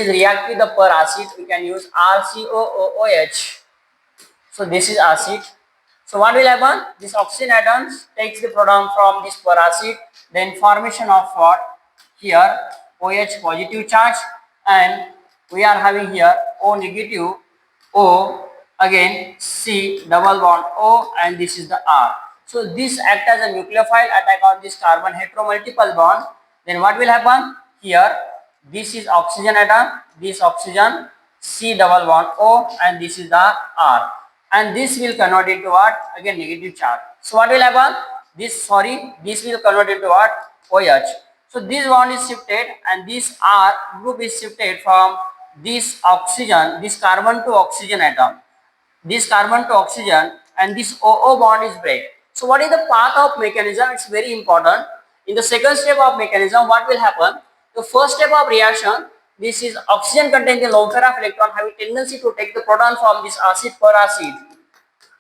react with the per acid, we can use RCOOH. So this is acid. So what will happen? This oxygen atoms takes the proton from this per acid, then formation of what? Here OH positive charge, and we are having here O negative, O, again C double bond O, and this is the R. So this act as a nucleophile, attack on this carbon hetero multiple bond. Then what will happen? Here this is oxygen atom, this oxygen, C double bond O, and this is the R, and this will convert into what? Again negative charge. So what will happen? This will convert into what? OH. So this bond is shifted, and this R group is shifted from this oxygen, this carbon to oxygen atom, this carbon to oxygen, and this OO bond is break. So what is the path of mechanism? It's very important. In the second step of mechanism, what will happen? The first step of reaction, this is oxygen containing the lone pair of electron having tendency to take the proton from this acid per acid.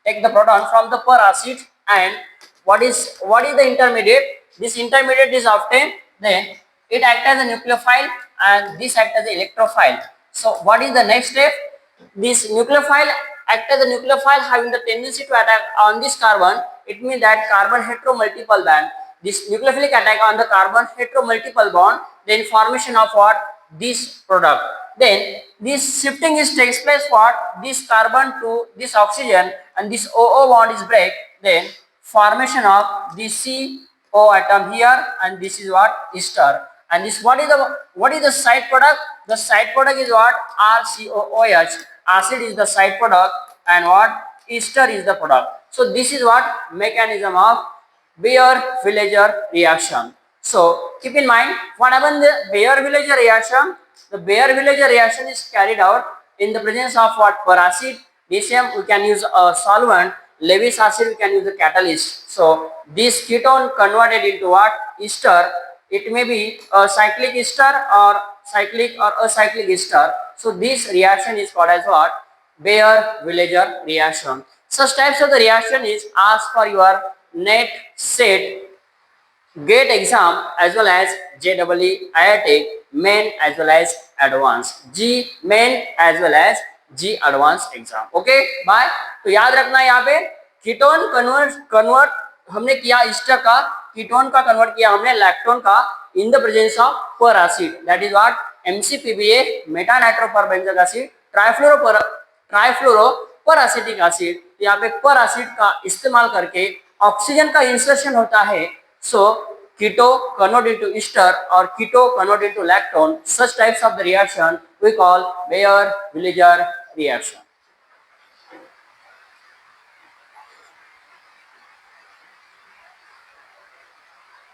Take the proton from the per acid, and what is the intermediate? This intermediate is obtained, then it acts as a nucleophile, and this acts as an electrophile. So what is the next step? This nucleophile act as a nucleophile having the tendency to attack on this carbon. It means that carbon hetero multiple bond. This nucleophilic attack on the carbon hetero multiple bond, then formation of what? This product. Then this shifting takes place for this carbon to this oxygen, and this OO bond is break. Then formation of this CO atom here, and this is what? Ester. And this what is the side product? The side product is what? RCOOH. Acid is the side product, and what? Ester is the product. So this is what? Mechanism of Baeyer-Villiger reaction. So keep in mind what happened in the Baeyer-Villiger reaction. The Baeyer-Villiger reaction is carried out in the presence of what? Per acid. DCM we can use a solvent. Lewis acid we can use a catalyst. So this ketone converted into what? Ester. It may be a cyclic ester or cyclic or acyclic ester. So this reaction is called as what? Baeyer-Villiger reaction. Such types of the reaction is asked for your NET, SET, GATE exam as well as JEE, IIT, main as well as advanced, G main as well as G advanced exam. Okay bye. तो याद रखना यहाँ पे ketone convert हमने किया Easter का, ketone का convert किया हमने लैक्टोन का in the presence of per acid, that is what? MCPBA meta nitroperbenzoic acid trifluoro per acetic acid. यहाँ पे पर एसिड का इस्तेमाल करके ऑक्सीजन का इंसर्शन होता है. So keto convert into ester or keto convert into lactone. Such types of the reaction we call Baeyer-Villiger reaction.